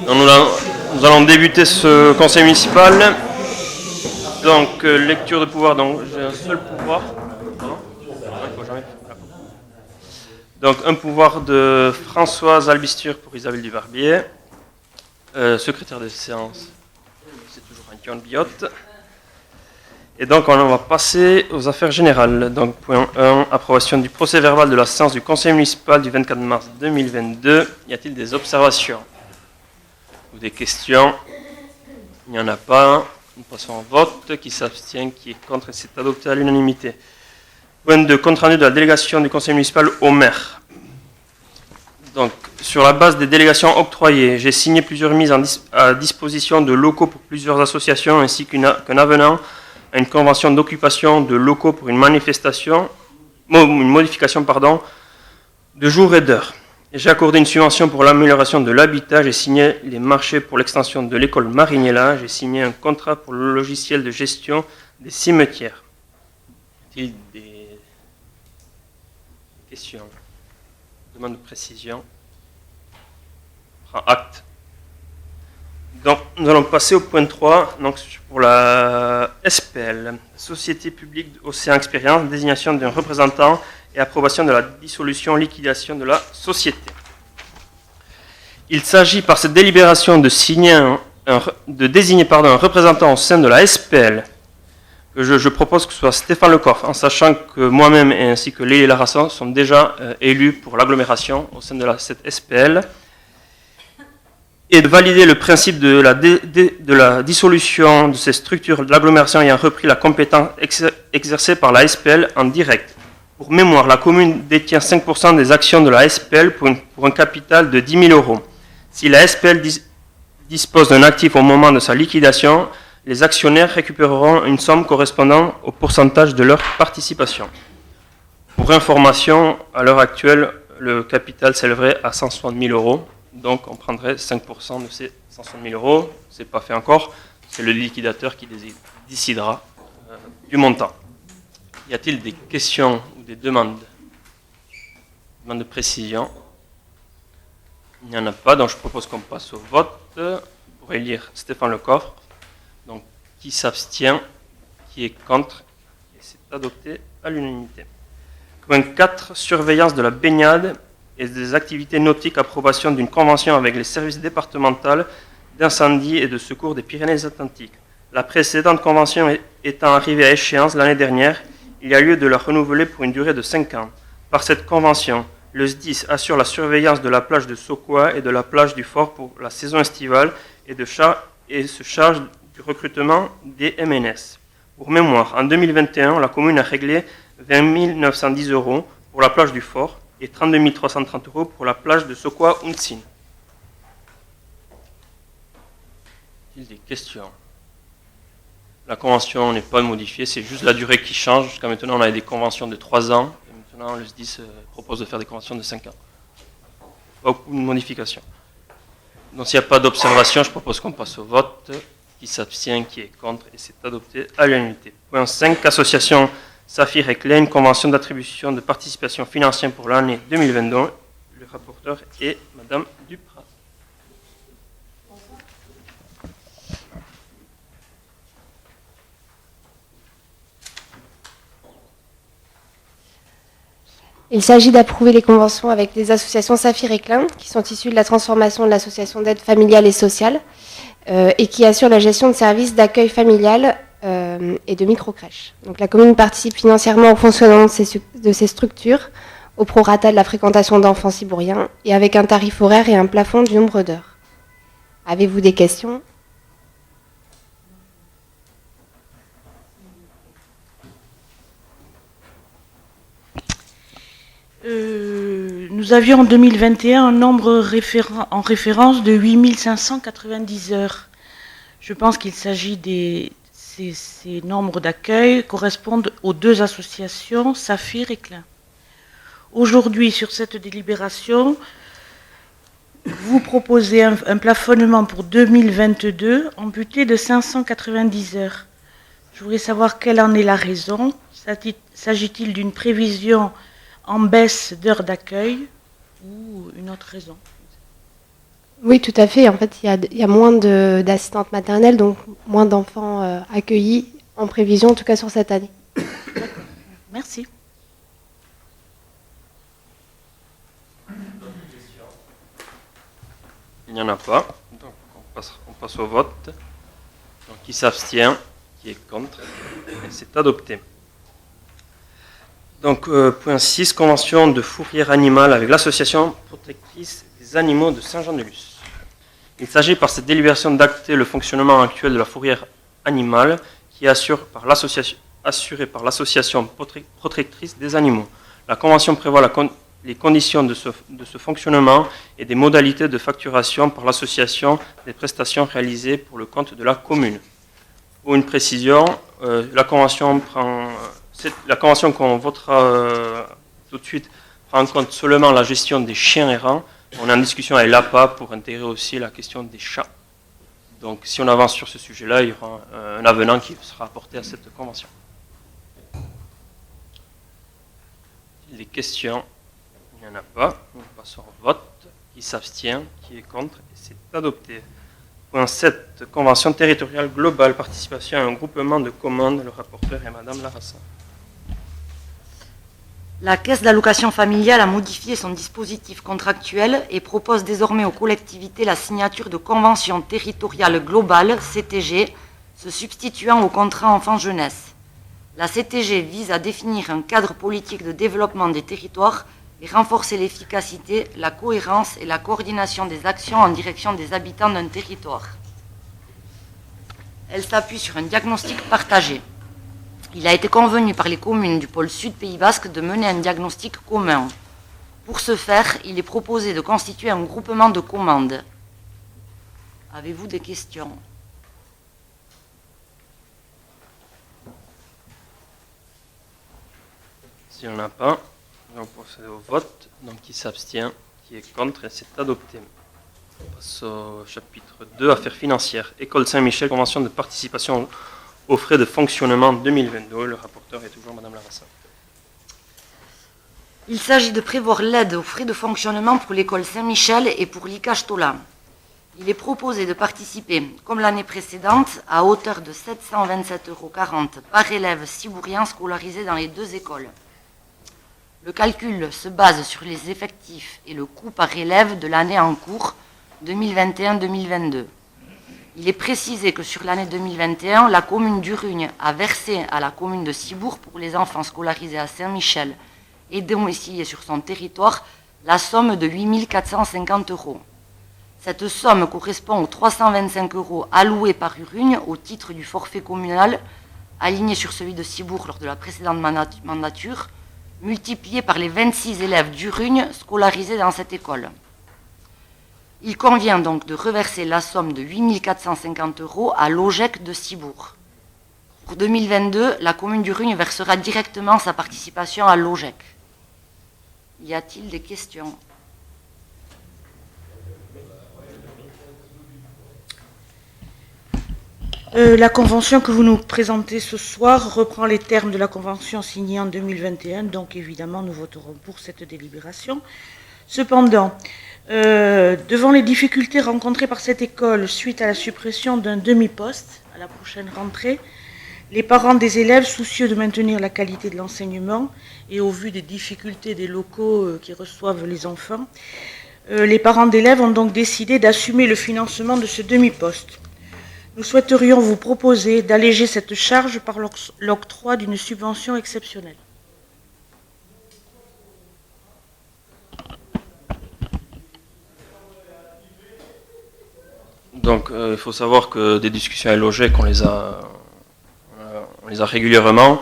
Donc, nous allons débuter ce conseil municipal. Donc, lecture de pouvoir. Donc, j'ai un seul pouvoir. Pardon ? Il faut jamais... Donc, un pouvoir de Françoise Albisture pour Isabelle Dubarbier. Secrétaire des séances, c'est toujours Antoine Biotte. Et donc, on va passer aux affaires générales. Donc, point 1, approbation du procès verbal de la séance du conseil municipal du 24 mars 2022. Y a-t-il des observations ou des questions? Il n'y en a pas. Nous passons au vote. Qui s'abstient, qui est contre, et c'est adopté à l'unanimité. Point 2, compte rendu de la délégation du conseil municipal au maire. Donc, sur la base des délégations octroyées, j'ai signé plusieurs mises à disposition de locaux pour plusieurs associations ainsi qu'un avenant à une convention d'occupation de locaux pour une modification de jours et d'heures. J'ai accordé une subvention pour l'amélioration de l'habitat, j'ai signé les marchés pour l'extension de l'école Marignella, j'ai signé un contrat pour le logiciel de gestion des cimetières. Y a-t-il des questions? Demande de précision. Prends acte. Donc, nous allons passer au point 3, donc pour la SPL, Société publique Océan Expérience, désignation d'un représentant et approbation de la dissolution, liquidation de la société. Il s'agit par cette délibération de désigner un représentant au sein de la SPL. Je propose que ce soit Stéphane Lecoff, en sachant que moi-même ainsi que Lélie Larasson sont déjà élus pour l'agglomération au sein de cette SPL. Et de valider le principe de la dissolution de ces structures de l'agglomération ayant repris la compétence exercée par la SPL en direct. Pour mémoire, la commune détient 5% des actions de la SPL pour un capital de 10 000 euros. Si la SPL dispose d'un actif au moment de sa liquidation, les actionnaires récupéreront une somme correspondant au pourcentage de leur participation. Pour information, à l'heure actuelle, le capital s'élèverait à 160 000 euros. Donc, on prendrait 5% de ces 160 000 euros. Ce n'est pas fait encore. C'est le liquidateur qui décidera du montant. Y a-t-il des questions ou des demandes? Demande de précision. Il n'y en a pas, donc je propose qu'on passe au vote pour élire Stéphane Lecoff. Donc, qui s'abstient, qui est contre, et c'est adopté à l'unanimité. Point 4, surveillance de la baignade et des activités nautiques, approbation d'une convention avec les services départementaux d'incendie et de secours des Pyrénées-Atlantiques. La précédente convention étant arrivée à échéance l'année dernière, il y a lieu de la renouveler pour une durée de 5 ans. Par cette convention, le SDIS assure la surveillance de la plage de Sokoa et de la plage du Fort pour la saison estivale et se charge du recrutement des MNS. Pour mémoire, en 2021, la commune a réglé 20 910 euros pour la plage du Fort et 32 330 euros pour la plage de Sokoa-Unsin. Y a-t-il des questions? La convention n'est pas modifiée, c'est juste la durée qui change. Jusqu'à maintenant, on avait des conventions de 3 ans. Et maintenant, le SDIS propose de faire des conventions de 5 ans. Pas beaucoup de modifications. Donc, s'il n'y a pas d'observation, je propose qu'on passe au vote. Qui s'abstient, qui est contre, et c'est adopté à l'unanimité. Point 5, association Saphir et Klein, convention d'attribution de participation financière pour l'année 2022. Le rapporteur est Madame Duprat. Il s'agit d'approuver les conventions avec les associations Saphir et Klein, qui sont issues de la transformation de l'association d'aide familiale et sociale, et qui assurent la gestion de services d'accueil familial et de microcrèches. Donc la commune participe financièrement au fonctionnement de ces structures, au prorata de la fréquentation d'enfants cibouriens, et avec un tarif horaire et un plafond du nombre d'heures. Avez-vous des questions ? Nous avions en 2021 un nombre en référence de 8590 heures. Je pense qu'il s'agit ces nombres d'accueil correspondent aux deux associations, Saphir et Klein. Aujourd'hui, sur cette délibération, vous proposez un plafonnement pour 2022 amputé de 590 heures. Je voudrais savoir quelle en est la raison. S'agit-il d'une prévision en baisse d'heures d'accueil ou une autre raison? Oui, tout à fait. En fait, il y a moins d'assistantes maternelles, donc moins d'enfants accueillis en prévision, en tout cas sur cette année. Merci. Il n'y en a pas. Donc, on passe au vote. Donc, qui s'abstient, qui est contre, et c'est adopté. Donc, point 6, convention de fourrière animale avec l'association protectrice des animaux de Saint-Jean-de-Luz. Il s'agit par cette délibération d'acter le fonctionnement actuel de la fourrière animale qui est assurée par l'association protectrice des animaux. La convention prévoit les conditions de ce fonctionnement et des modalités de facturation par l'association des prestations réalisées pour le compte de la commune. Pour une précision, la convention qu'on votera tout de suite prend en compte seulement la gestion des chiens errants. On est en discussion avec l'APA pour intégrer aussi la question des chats. Donc si on avance sur ce sujet-là, il y aura un avenant qui sera apporté à cette convention. Les questions, il n'y en a pas. On passe au vote. Qui s'abstient, qui est contre, et c'est adopté. Point 7, convention territoriale globale, participation à un groupement de commandes. Le rapporteur est Madame Larassa. La Caisse d'allocation familiale a modifié son dispositif contractuel et propose désormais aux collectivités la signature de conventions territoriales globales, CTG, se substituant au contrat enfant-jeunesse. La CTG vise à définir un cadre politique de développement des territoires et renforcer l'efficacité, la cohérence et la coordination des actions en direction des habitants d'un territoire. Elle s'appuie sur un diagnostic partagé. Il a été convenu par les communes du pôle Sud Pays Basque de mener un diagnostic commun. Pour ce faire, il est proposé de constituer un groupement de commandes. Avez-vous des questions ? S'il n'y en a pas, on procède au vote. Donc qui s'abstient, qui est contre, et c'est adopté. On passe au chapitre 2, affaires financières. École Saint-Michel, convention de participation aux frais de fonctionnement 2022. Le rapporteur est toujours Madame Larassa. Il s'agit de prévoir l'aide aux frais de fonctionnement pour l'école Saint-Michel et pour l'ICAche Tola. Il est proposé de participer, comme l'année précédente, à hauteur de 727,40 € par élève cibourien scolarisé dans les deux écoles. Le calcul se base sur les effectifs et le coût par élève de l'année en cours 2021-2022. Il est précisé que sur l'année 2021, la commune d'Urugne a versé à la commune de Cibourg pour les enfants scolarisés à Saint-Michel et domiciliés sur son territoire la somme de 8 450 €. Cette somme correspond aux 325 € alloués par Urugne au titre du forfait communal, aligné sur celui de Cibourg lors de la précédente mandature, multiplié par les 26 élèves d'Urugne scolarisés dans cette école. Il convient donc de reverser la somme de 8 450 € à l'OGEC de Cibourg. Pour 2022, la commune d'Urugne versera directement sa participation à l'OGEC. Y a-t-il des questions ? La convention que vous nous présentez ce soir reprend les termes de la convention signée en 2021, donc évidemment nous voterons pour cette délibération. Cependant, devant les difficultés rencontrées par cette école suite à la suppression d'un demi-poste à la prochaine rentrée, les parents des élèves soucieux de maintenir la qualité de l'enseignement et au vu des difficultés des locaux qui reçoivent les enfants, les parents d'élèves ont donc décidé d'assumer le financement de ce demi-poste. Nous souhaiterions vous proposer d'alléger cette charge par l'octroi d'une subvention exceptionnelle. Donc il faut savoir que des discussions avec l'OGEC, on les a régulièrement.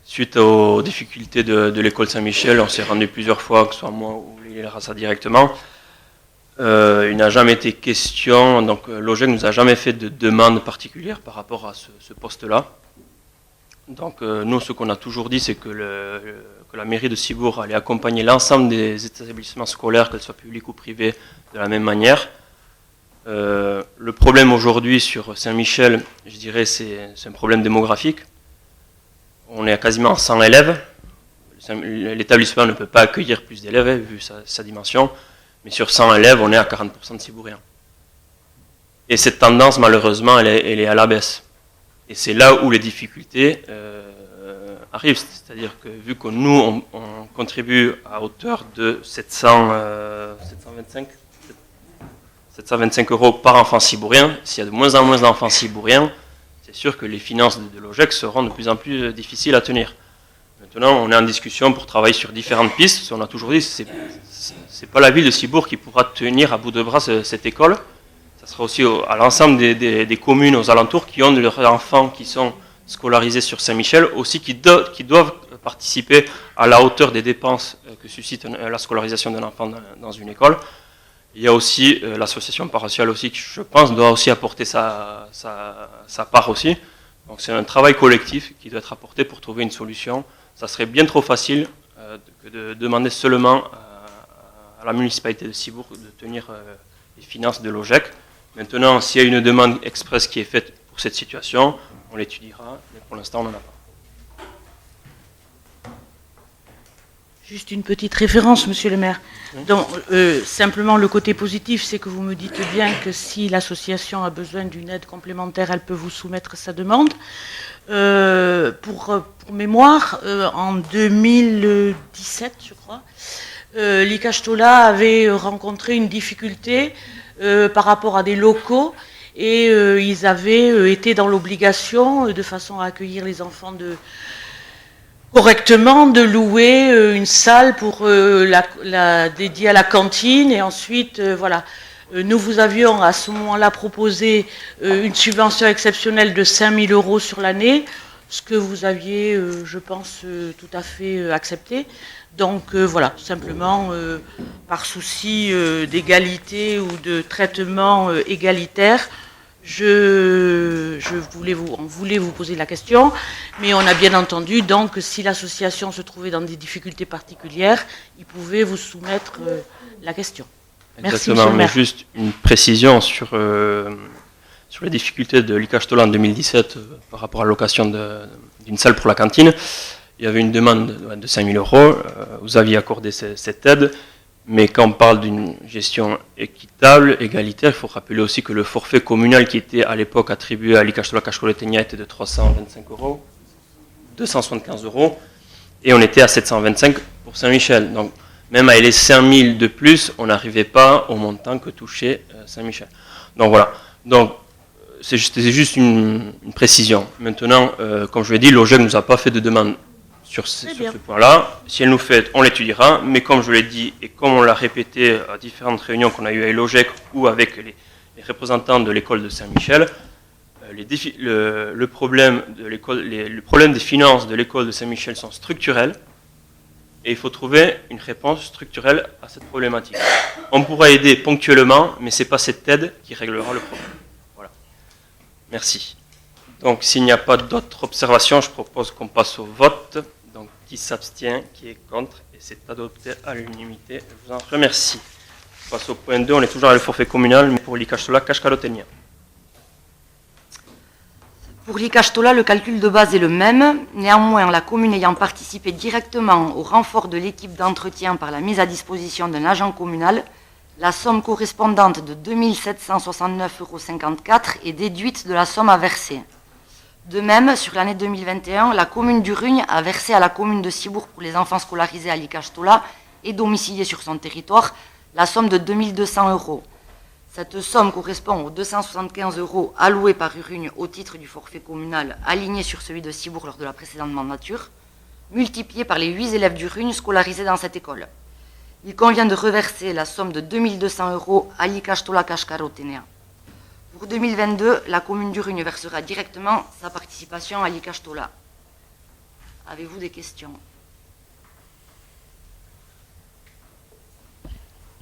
Suite aux difficultés de l'école Saint-Michel, on s'est rendu plusieurs fois, que ce soit moi ou les Larassa directement. Il n'a jamais été question, donc l'OGEC ne nous a jamais fait de demande particulière par rapport à ce poste-là. Donc nous, ce qu'on a toujours dit, c'est que la mairie de Cibourg allait accompagner l'ensemble des établissements scolaires, qu'elles soient publics ou privés, de la même manière. Le problème aujourd'hui sur Saint-Michel, je dirais, c'est un problème démographique. On est à quasiment 100 élèves. L'établissement ne peut pas accueillir plus d'élèves, vu sa dimension. mais sur 100 élèves, on est à 40% de Cibouriens. Et cette tendance, malheureusement, elle est à la baisse. Et c'est là où les difficultés arrivent. C'est-à-dire que vu que nous, on contribue à hauteur de 725 euros par enfant cibourien, s'il y a de moins en moins d'enfants cibouriens, c'est sûr que les finances de l'OGEC seront de plus en plus difficiles à tenir. Maintenant, on est en discussion pour travailler sur différentes pistes. On a toujours dit que ce n'est pas la ville de Cibourg qui pourra tenir à bout de bras cette école. Ça sera aussi à l'ensemble des communes aux alentours qui ont leurs enfants qui sont scolarisés sur Saint-Michel, aussi qui doivent participer à la hauteur des dépenses que suscite la scolarisation d'un enfant dans une école. Il y a aussi l'association paroissiale aussi qui, je pense, doit aussi apporter sa part aussi. Donc c'est un travail collectif qui doit être apporté pour trouver une solution. Ça serait bien trop facile que de demander seulement à la municipalité de Cibourg de tenir les finances de l'OGEC. Maintenant, s'il y a une demande express qui est faite pour cette situation, on l'étudiera, mais pour l'instant, on n'en a pas. Juste une petite référence, monsieur le maire. Donc, simplement, le côté positif, c'est que vous me dites bien que si l'association a besoin d'une aide complémentaire, elle peut vous soumettre sa demande. Pour mémoire, en 2017, je crois, l'ICAJ Tola avait rencontré une difficulté par rapport à des locaux et ils avaient été dans l'obligation, de façon à accueillir les enfants correctement, de louer une salle pour dédiée à la cantine et ensuite, voilà. Nous vous avions à ce moment-là proposé une subvention exceptionnelle de 5 000 € sur l'année, ce que vous aviez, je pense, tout à fait accepté. Donc voilà, simplement par souci d'égalité ou de traitement égalitaire, on voulait vous poser la question, mais on a bien entendu donc que si l'association se trouvait dans des difficultés particulières, il pouvait vous soumettre la question. Merci, exactement, mais juste une précision sur les difficultés de l'ICAJ Tola en 2017 par rapport à la location d'une salle pour la cantine. Il y avait une demande de 5 000 €, vous aviez accordé cette aide, mais quand on parle d'une gestion équitable, égalitaire, il faut rappeler aussi que le forfait communal qui était à l'époque attribué à l'ICAJ Tola Cache-Coletegna était de 325 €, 275 €, et on était à 725 pour Saint-Michel. Donc même avec les 5 000 de plus, on n'arrivait pas au montant que touchait Saint-Michel. Donc voilà. Donc c'est juste une précision. Maintenant, comme je l'ai dit, l'OGEC ne nous a pas fait de demande sur ce point-là. Si elle nous fait, on l'étudiera. Mais comme je l'ai dit, et comme on l'a répété à différentes réunions qu'on a eues avec l'OGEC ou avec les représentants de l'école de Saint-Michel, le problème des finances de l'école de Saint-Michel sont structurels. Et il faut trouver une réponse structurelle à cette problématique. On pourra aider ponctuellement, mais ce n'est pas cette aide qui réglera le problème. Voilà. Merci. Donc, s'il n'y a pas d'autres observations, je propose qu'on passe au vote. Donc, qui s'abstient, qui est contre, et c'est adopté à l'unanimité. Je vous en remercie. Je passe au point 2. On est toujours à le forfait communal, mais pour l'ICAJ Tola Cache-Coletegna. Pour l'ICAJ Tola, le calcul de base est le même. Néanmoins, la commune ayant participé directement au renfort de l'équipe d'entretien par la mise à disposition d'un agent communal, la somme correspondante de 2 769,54 € est déduite de la somme à verser. De même, sur l'année 2021, la commune d'Urugne a versé à la commune de Cibourg pour les enfants scolarisés à l'ICAJ Tola et domiciliés sur son territoire la somme de 2 200 €. Cette somme correspond aux 275 € alloués par Urugne au titre du forfait communal aligné sur celui de Cibourg lors de la précédente mandature, multiplié par les 8 élèves d'Urugne scolarisés dans cette école. Il convient de reverser la somme de 2 200 € à l'ICAJ Tola Cache-Coletegna. Pour 2022, la commune d'Urugne versera directement sa participation à l'ICAJ Tola. Avez-vous des questions ?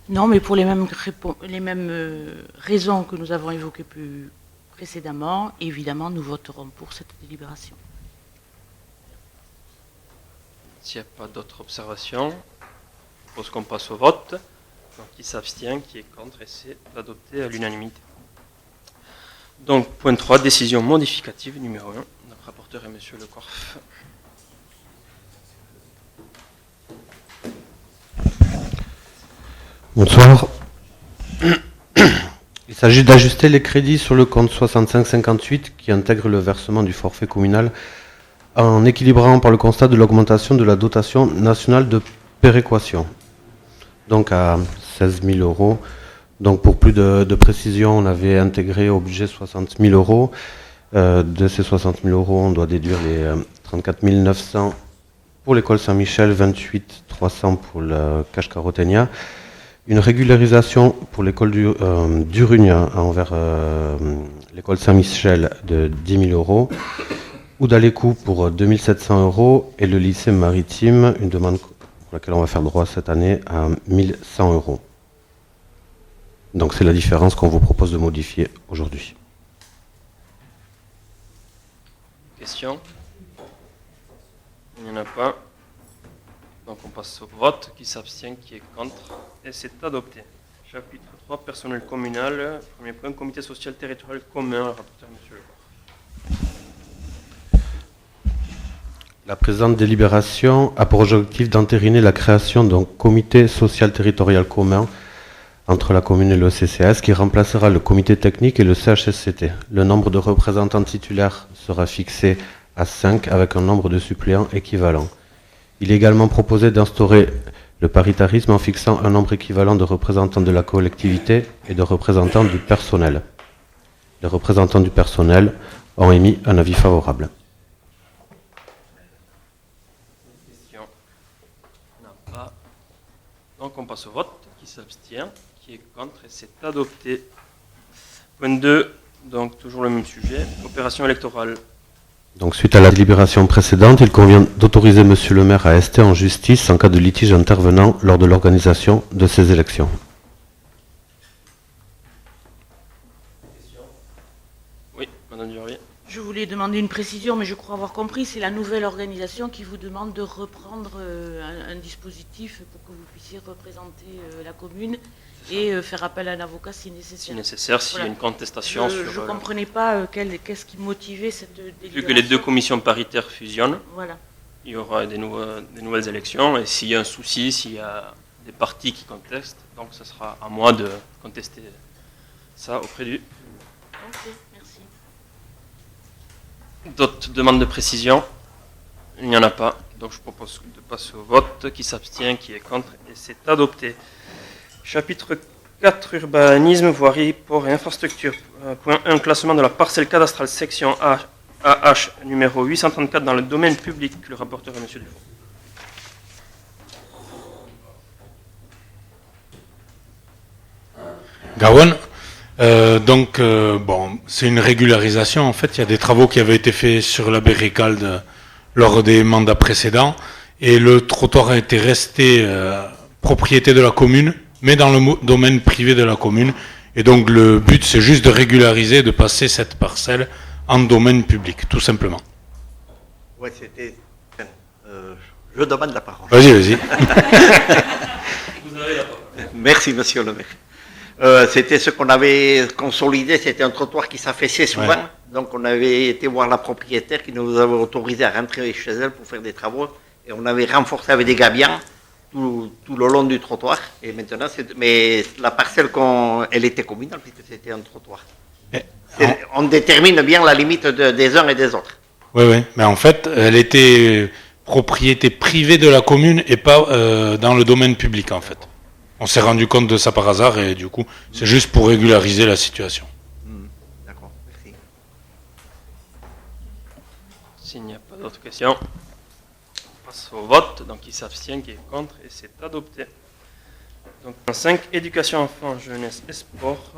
Non, mais pour les mêmes raisons que nous avons évoquées plus précédemment, évidemment, nous voterons pour cette délibération. S'il n'y a pas d'autres observations, je propose qu'on passe au vote. Donc, qui s'abstient, qui est contre, et c'est adopté à l'unanimité. Donc, point 3, décision modificative numéro 1. Notre rapporteur est M. Lecorf. Bonsoir. Il s'agit d'ajuster les crédits sur le compte 6558 qui intègre le versement du forfait communal en équilibrant par le constat de l'augmentation de la dotation nationale de péréquation, donc à 16 000 euros. Donc pour plus de précision, on avait intégré au budget 60 000 euros. De ces 60 000 euros, on doit déduire les 34 900 pour l'école Saint-Michel, 28 300 pour le Cache-Carotenia. Une régularisation pour l'école d'Urugna envers l'école Saint-Michel de 10 000 euros. Oudalécou pour 2 700 euros. Et le lycée maritime, une demande pour laquelle on va faire droit cette année à 1 100 euros. Donc c'est la différence qu'on vous propose de modifier aujourd'hui. Questions? Il n'y en a pas. Donc on passe au vote. Qui s'abstient, qui est contre? Et c'est adopté. Chapitre 3, personnel communal. Premier point, comité social territorial commun. Rapporteur, monsieur Lecoq. La présente délibération a pour objectif d'entériner la création d'un comité social territorial commun entre la commune et le CCAS qui remplacera le comité technique et le CHSCT. Le nombre de représentants titulaires sera fixé à 5 avec un nombre de suppléants équivalent. Il est également proposé d'instaurer le paritarisme en fixant un nombre équivalent de représentants de la collectivité et de représentants du personnel. Les représentants du personnel ont émis un avis favorable. Questions? Il n'y en a pas. Donc on passe au vote. Qui s'abstient, qui est contre, et c'est adopté. Point 2, donc toujours le même sujet, opération électorale. Donc suite à la délibération précédente, il convient d'autoriser Monsieur le maire à ester en justice en cas de litige intervenant lors de l'organisation de ces élections. Oui, Madame Durier. Je voulais demander une précision, mais je crois avoir compris, c'est la nouvelle organisation qui vous demande de reprendre un dispositif pour que vous puissiez représenter la commune et faire appel à un avocat si nécessaire. Si nécessaire, s'il y a une contestation sur... Je ne comprenais pas qu'est-ce qui motivait cette délibération. Vu que les deux commissions paritaires fusionnent, Voilà. il y aura des nouvelles élections, et s'il y a un souci, s'il y a des partis qui contestent, donc ce sera à moi de contester ça auprès du... Ok, merci. D'autres demandes de précision? Il n'y en a pas, donc je propose de passer au vote. Qui s'abstient, qui est contre, et c'est adopté. Chapitre 4, urbanisme, voirie, port et infrastructure. Point 1, classement de la parcelle cadastrale section AH numéro 834 dans le domaine public. Le rapporteur est M. Dufour. Garonne. Bon, c'est une régularisation. En fait, il y a des travaux qui avaient été faits sur la Béricalde lors des mandats précédents, et le trottoir était resté propriété de la commune, mais dans le domaine privé de la commune. Et donc, le but, c'est juste de régulariser, de passer cette parcelle en domaine public, tout simplement. Oui, c'était... je demande la parole. Vas-y, vas-y. Vous avez la parole. Merci, monsieur le maire. C'était ce qu'on avait consolidé, c'était un trottoir qui s'affaissait souvent. Ouais. Donc on avait été voir la propriétaire qui nous avait autorisé à rentrer chez elle pour faire des travaux. Et on avait renforcé avec des gabions tout le long du trottoir. Et maintenant, mais la parcelle, elle était communale puisque c'était un trottoir. On détermine bien la limite des uns et des autres. Oui, oui. Mais en fait, elle était propriété privée de la commune et pas dans le domaine public, en fait. On s'est rendu compte de ça par hasard et du coup, c'est juste pour régulariser la situation. D'accord, merci. S'il n'y a pas d'autres questions, on passe au vote. Donc, qui s'abstient, qui est contre, et c'est adopté. Donc, 5, éducation enfants, jeunesse et sport.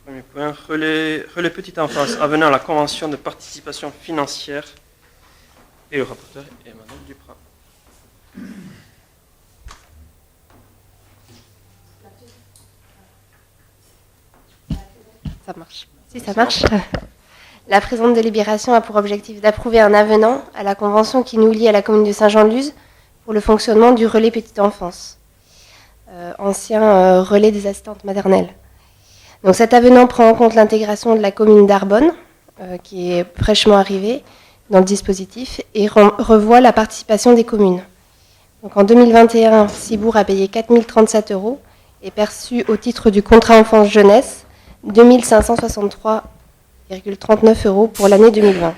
Premier point, relais petite enfance avenant à la convention de participation financière. Et le rapporteur est Madame Duprat. Ça marche. Si ça marche. La présente délibération a pour objectif d'approuver un avenant à la convention qui nous lie à la commune de Saint-Jean-de-Luz pour le fonctionnement du relais petite enfance, ancien relais des assistantes maternelles. Donc cet avenant prend en compte l'intégration de la commune d'Arbonne, qui est fraîchement arrivée dans le dispositif, et revoit la participation des communes. Donc en 2021, Cibourg a payé 4 037 € est perçue au titre du contrat enfance-jeunesse, 2563,39 € pour l'année 2020.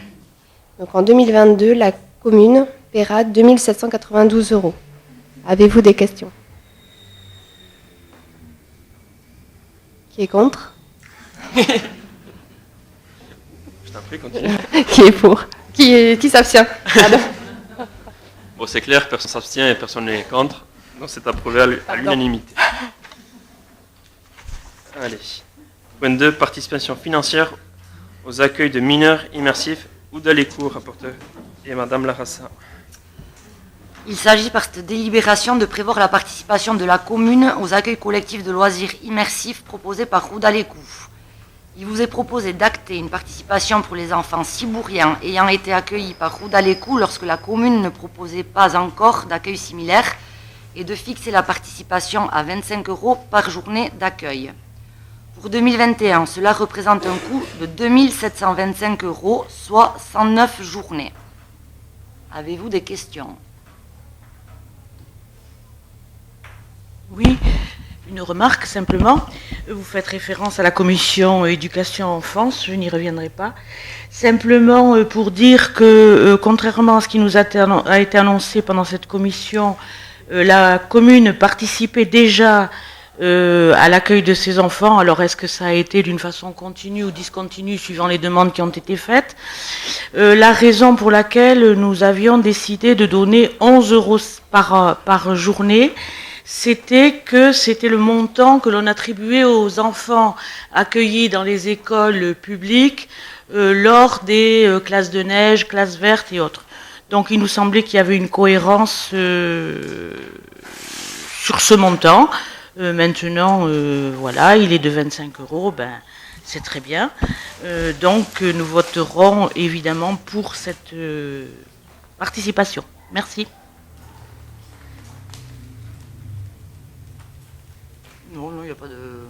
Donc en 2022, la commune paiera 2792 €. Avez-vous des questions? Qui est contre? Je t'en prie, continue. Qui est pour? Qui s'abstient? Pardon. Bon, c'est clair, personne s'abstient et personne n'est contre. Donc c'est approuvé à l'unanimité. Allez. Point 2, participation financière aux accueils de mineurs immersifs ou d'Aléco, rapporteur. Et Madame Larassa. Il s'agit par cette délibération de prévoir la participation de la commune aux accueils collectifs de loisirs immersifs proposés par Roudalekou. Il vous est proposé d'acter une participation pour les enfants cibouriens ayant été accueillis par Roudalekou lorsque la commune ne proposait pas encore d'accueil similaire et de fixer la participation à 25 € par journée d'accueil. Pour 2021, cela représente un coût de 2725 €, soit 109 journées. Avez-vous des questions? Oui, une remarque simplement. Vous faites référence à la commission éducation-enfance, je n'y reviendrai pas. Simplement pour dire que, contrairement à ce qui nous a été annoncé pendant cette commission, la commune participait déjà à l'accueil de ces enfants. Alors est-ce que ça a été d'une façon continue ou discontinue suivant les demandes qui ont été faites? La raison pour laquelle nous avions décidé de donner 11 € par journée, c'était le montant que l'on attribuait aux enfants accueillis dans les écoles publiques lors des classes de neige, classes vertes et autres. Donc il nous semblait qu'il y avait une cohérence sur ce montant. Maintenant, voilà, il est de 25 €, ben, c'est très bien. Donc nous voterons évidemment pour cette participation. Merci. Non, il n'y a pas de...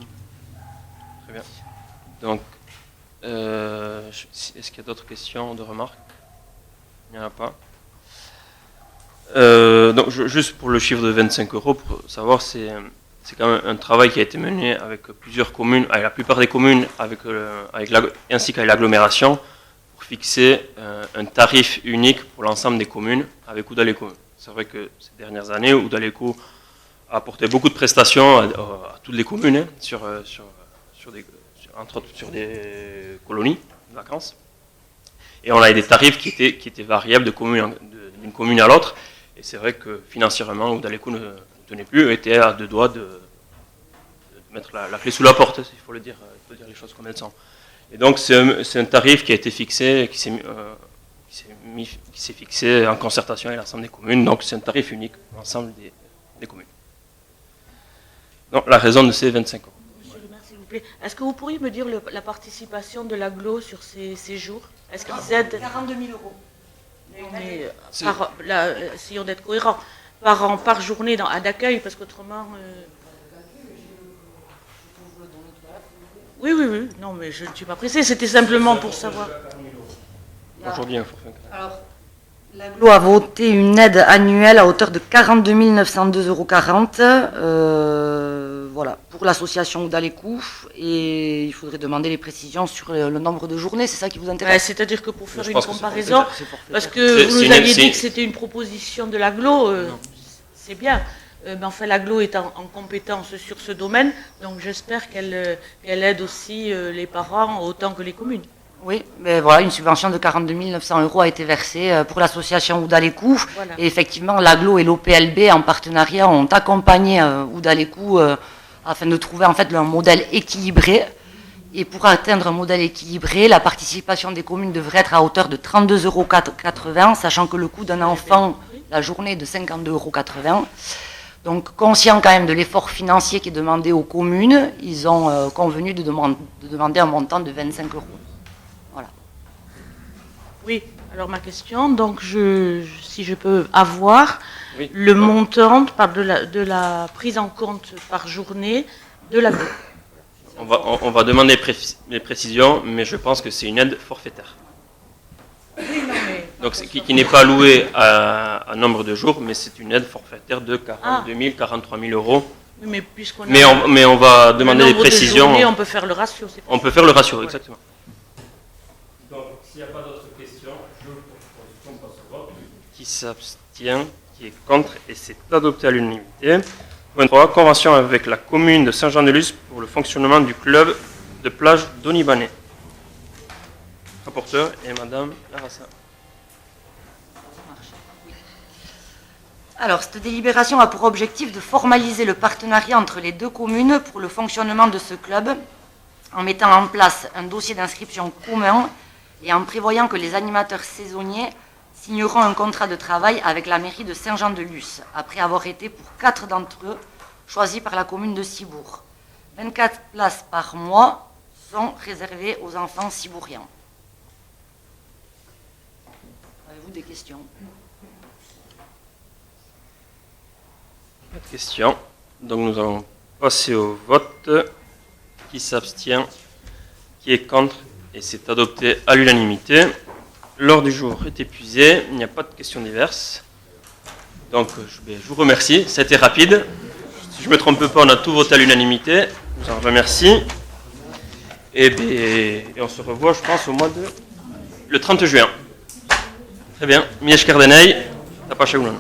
Très bien. Donc, est-ce qu'il y a d'autres questions, de remarques? Il n'y en a pas. Donc, juste pour le chiffre de 25 €, pour savoir, c'est quand même un travail qui a été mené avec plusieurs communes, avec la plupart des communes, ainsi qu'avec l'agglomération, pour fixer un tarif unique pour l'ensemble des communes avec Roudalekou. C'est vrai que ces dernières années, Roudalekou a apporté beaucoup de prestations à toutes les communes, hein, entre autres sur des colonies de vacances. Et on a des tarifs qui étaient variables d'une commune à l'autre. Et c'est vrai que financièrement, Roudalekou ne tenait plus, était à deux doigts de mettre la clé sous la porte, il faut dire les choses comme elles sont. Et donc c'est un tarif qui a été fixé, qui s'est fixé en concertation avec l'ensemble des communes. Donc c'est un tarif unique pour l'ensemble des communes. Donc la raison de ces 25 €. Monsieur le maire, s'il vous plaît, est-ce que vous pourriez me dire la participation de l'agglo sur ces séjours? Est-ce qu'ils aident 42 000 €. Mais essayons d'être cohérents. Par journée d'accueil, parce qu'autrement... Oui, non, mais je ne suis pas pressée, c'était simplement pour savoir. Aujourd'hui, un forfait. Alors, l'AGLO a voté une aide annuelle à hauteur de 42 902,40 €, voilà, pour l'association Roudalekou, et il faudrait demander les précisions sur le nombre de journées, c'est ça qui vous intéresse? C'est-à-dire que pour faire une pense que comparaison, parce que vous nous aviez dit que c'était une proposition de l'AGLO, c'est bien. Mais enfin, l'AGLO est en compétence sur ce domaine, donc j'espère qu'elle aide aussi les parents autant que les communes. Oui, mais voilà, une subvention de 42 900 € a été versée pour l'association Roudalekou. Voilà. Et effectivement, l'AGLO et l'OPLB en partenariat ont accompagné Roudalekou afin de trouver en fait un modèle équilibré. Et pour atteindre un modèle équilibré, la participation des communes devrait être à hauteur de 32,80 €, sachant que le coût d'un enfant, la journée, est de 52,80 €. Donc, conscient quand même de l'effort financier qui est demandé aux communes, ils ont convenu de demander un montant de 25 €. Voilà. Oui, alors ma question, donc si je peux avoir le Oui. montant de la prise en compte par journée de la... On va demander les précisions, mais je pense que c'est une aide forfaitaire. Donc, qui n'est pas allouée à nombre de jours, mais c'est une aide forfaitaire de 42 000, 43 000 € Oui, mais puisqu'on Mais on va demander des nombre de précisions. journées, on peut faire le ratio. c'est On peut faire le ratio, exactement. Donc, s'il n'y a pas d'autres questions, je propose qu'on passe au vote. Qui s'abstient, qui est contre, et c'est adopté à l'unanimité. Point 3, convention avec la commune de Saint-Jean-de-Luz pour le fonctionnement du club de plage d'Onibané. Rapporteur est Madame Larassa. Alors, cette délibération a pour objectif de formaliser le partenariat entre les deux communes pour le fonctionnement de ce club, en mettant en place un dossier d'inscription commun et en prévoyant que les animateurs saisonniers signeront un contrat de travail avec la mairie de Saint-Jean-de-Luz, après avoir été pour 4 d'entre eux choisis par la commune de Cibourg. 24 places par mois sont réservées aux enfants cibouriens. Avez-vous des questions ? Pas de questions. Donc nous allons passer au vote. Qui s'abstient, qui est contre, et c'est adopté à l'unanimité. L'ordre du jour est épuisé, il n'y a pas de questions diverses. Donc je vous remercie, c'était rapide. Si je ne me trompe pas, on a tout voté à l'unanimité. Je vous en remercie. Et on se revoit, je pense, le 30 juin. Très bien. Miège Cardenay, Tapachagoulan.